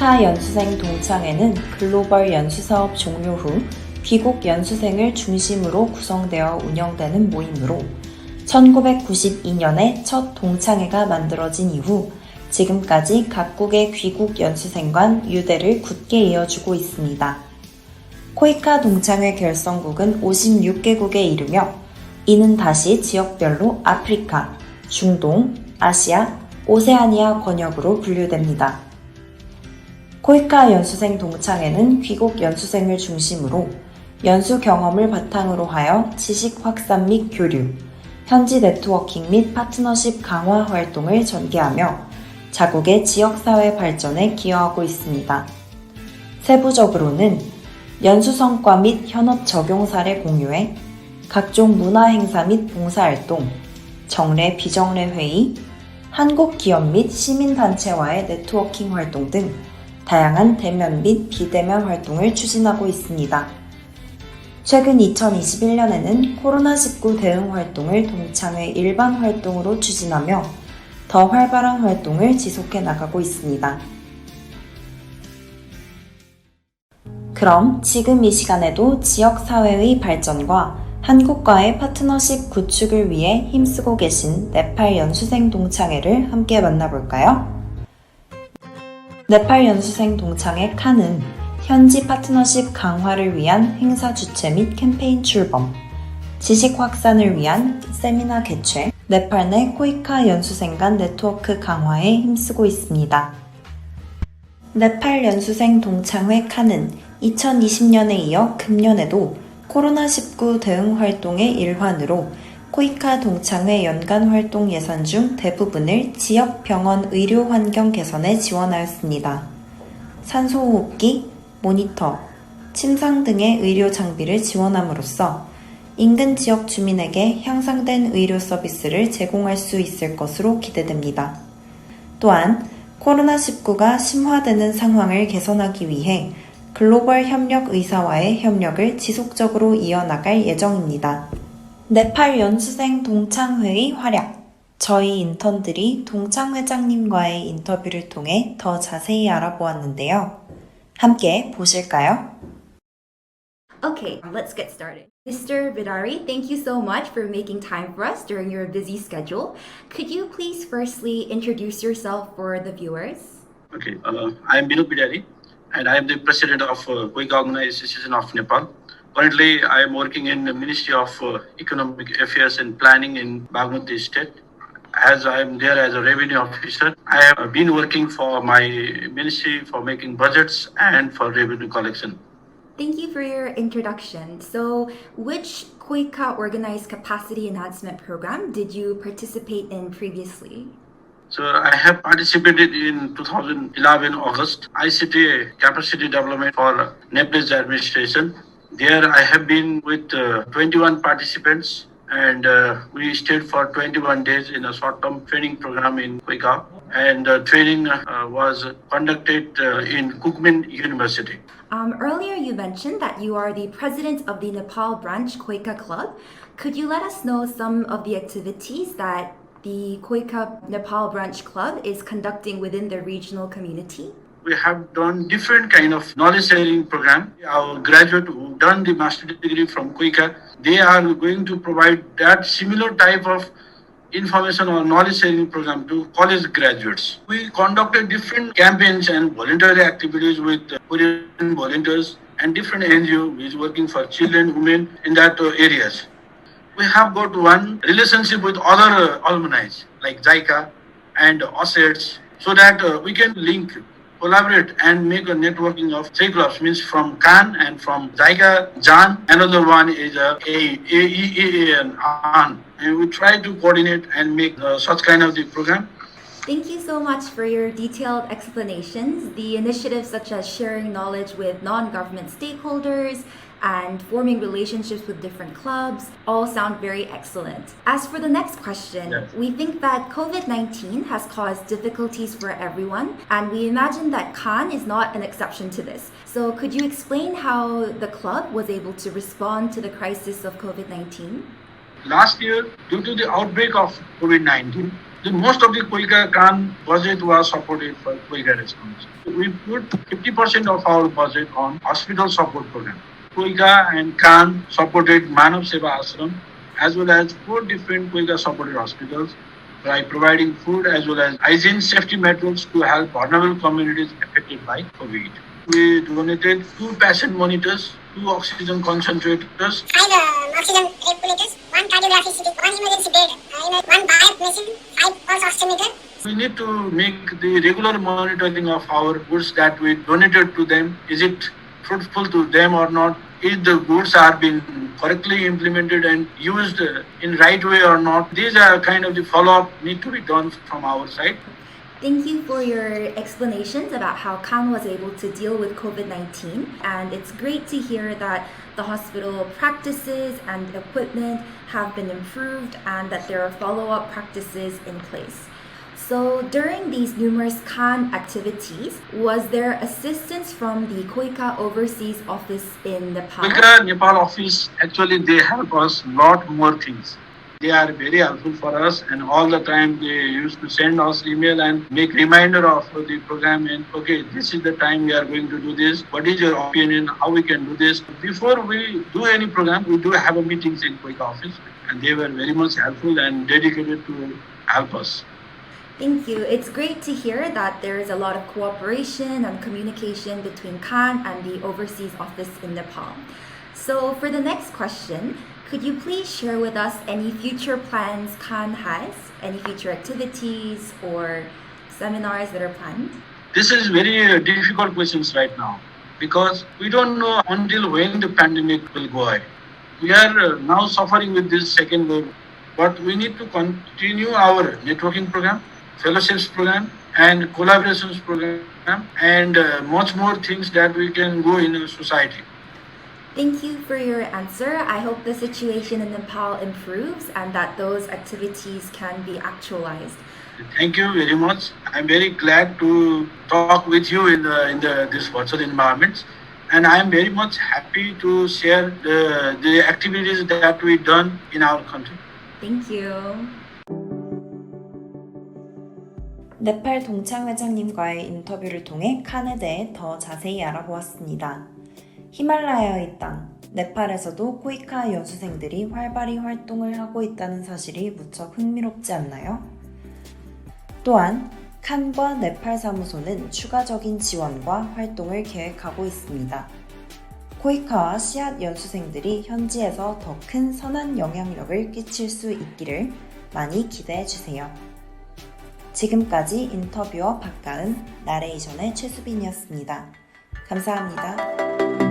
코이카 연수생 동창회는 글로벌 연수사업 종료 후 귀국 연수생을 중심으로 구성되어 운영되는 모임으로 1992년에 첫 동창회가 만들어진 이후 지금까지 각국의 귀국 연수생과 유대를 굳게 이어주고 있습니다. 코이카 동창회 결성국은 56개국에 이르며 이는 다시 지역별로 아프리카, 중동, 아시아, 오세아니아 권역으로 분류됩니다. 코이카 연수생 동창회는 귀국 연수생을 중심으로 연수 경험을 바탕으로 하여 지식 확산 및 교류, 현지 네트워킹 및 파트너십 강화 활동을 전개하며 자국의 지역사회 발전에 기여하고 있습니다. 세부적으로는 연수 성과 및 현업 적용 사례 공유회, 각종 문화 행사 및 봉사활동, 정례 비정례 회의, 한국 기업 및 시민단체와의 네트워킹 활동 등 다양한 대면 및 비대면 활동을 추진하고 있습니다. 최근 2021년에는 코로나19 대응 활동을 동창회 일반 활동으로 추진하며 더 활발한 활동을 지속해 나가고 있습니다. 그럼 지금 이 시간에도 지역사회의 발전과 한국과의 파트너십 구축을 위해 힘쓰고 계신 네팔 연수생 동창회를 함께 만나볼까요? 네팔 연수생 동창회 칸은 현지 파트너십 강화를 위한 행사 주최 및 캠페인 출범, 지식 확산을 위한 세미나 개최, 네팔 내 코이카 연수생 간 네트워크 강화에 힘쓰고 있습니다. 네팔 연수생 동창회 칸은 2020년에 이어 금년에도 코로나19 대응 활동의 일환으로 코이카 동창회 연간 활동 예산 중 대부분을 지역 병원 의료 환경 개선에 지원하였습니다. 산소호흡기, 모니터, 침상 등의 의료 장비를 지원함으로써 인근 지역 주민에게 향상된 의료 서비스를 제공할 수 있을 것으로 기대됩니다. 또한 코로나19가 심화되는 상황을 개선하기 위해 글로벌 협력 의사와의 협력을 지속적으로 이어나갈 예정입니다. 네팔 연수생 동창회의 활약. 저희 인턴들이 동창회장님과의 인터뷰를 통해 더 자세히 알아보았는데요. 함께 보실까요? Okay, let's get started. Mr. Bidari, thank you so much for making time for us during your busy schedule. Could you please firstly introduce yourself for the viewers? Okay, I am Binod Bidari, and I am the president of Koika Organization of Nepal. Currently, I am working in the Ministry of Economic Affairs and Planning in Bagmati State. As I am there as a revenue officer, I have been working for my ministry for making budgets and for revenue collection. Thank you for your introduction. So, which Koika Organized Capacity Enhancement Program did you participate in previously? So I have participated in 2011 August ICT capacity development for Nepalese administration. There I have been with 21 participants and we stayed for 21 days in a short-term training program in Koika, and the training was conducted in Kukmin University. Earlier you mentioned that you are the president of the Nepal branch Koika Club. Could you let us know some of the activities that the Koika Nepal branch club is conducting within the regional community? We have done different kind of knowledge sharing program. Our graduate who done the master degree from Koika, they are going to provide that similar type of information or knowledge sharing program to college graduates. We conducted different campaigns and voluntary activities with Korean volunteers and different NGO which is working for children, women in that areas. We have got one relationship with other alumni like JICA and OSETs so that we can link, collaborate and make a networking of three clubs, means from Khan and from JICA, Jan. Another one is AEA and AN. And we try to coordinate and make such kind of the program. Thank you so much for your detailed explanations. The initiatives such as sharing knowledge with non-government stakeholders and forming relationships with different clubs all sound very excellent. As for the next question, Yes. we think that COVID-19 has caused difficulties for everyone, and we imagine that Khan is not an exception to this. So could you explain how the club was able to respond to the crisis of COVID-19? Last year, due to the outbreak of COVID-19, The most of the Koika Khan budget was supported for Koika response. We put 50% of our budget on hospital support program. Koika and Khan supported Manav Seva Ashram as well as 4 different Koika supported hospitals by providing food as well as hygiene safety methods to help vulnerable communities affected by COVID. We donated 2 patient monitors, 2 oxygen concentrators, 5 oxygen regulators, 1 cardiography CT, 1 emergency bed, 1 BiPAP machine, 5 pulse oximeter. we need to make the regular monitoring of our goods that we donated to them. Is it fruitful to them or not? If the goods are being correctly implemented and used in right way or not? These are kind of the follow-up need to be done from our side. Thank you for your explanations about how Khan was able to deal with COVID-19. And it's great to hear that the hospital practices and equipment have been improved and that there are follow-up practices in place. So during these numerous Khan activities, was there assistance from the Koika Overseas Office in Nepal? Koika Nepal office, actually they help us lot more things. They are very helpful for us and all the time they used to send us email and make reminder of the program and okay, this is the time we are going to do this. What is your opinion? How we can do this? Before we do any program, we do have a meetings in Koika office and they were very much helpful and dedicated to help us. Thank you. It's great to hear that there is a lot of cooperation and communication between Khan and the Overseas Office in Nepal. So for the next question, could you please share with us any future plans Khan has, any future activities or seminars that are planned? This is very difficult questions right now because we don't know until when the pandemic will go away. We are now suffering with this second wave, but we need to continue our networking program, fellowships program, and collaborations program, and much more things that we can go in a society. Thank you for your answer. I hope the situation in Nepal improves and that those activities can be actualized. Thank you very much. I'm very glad to talk with you in this virtual environment, and I am very much happy to share the activities that we done in our country. Thank you. 네팔 동창회장님과의 인터뷰를 통해 칸에 대해 더 자세히 알아보았습니다. 히말라야의 땅, 네팔에서도 코이카 연수생들이 활발히 활동을 하고 있다는 사실이 무척 흥미롭지 않나요? 또한 칸과 네팔 사무소는 추가적인 지원과 활동을 계획하고 있습니다. 코이카와 씨앗 연수생들이 현지에서 더 큰 선한 영향력을 끼칠 수 있기를 많이 기대해 주세요. 지금까지 인터뷰어 박가은, 나레이션의 최수빈이었습니다. 감사합니다.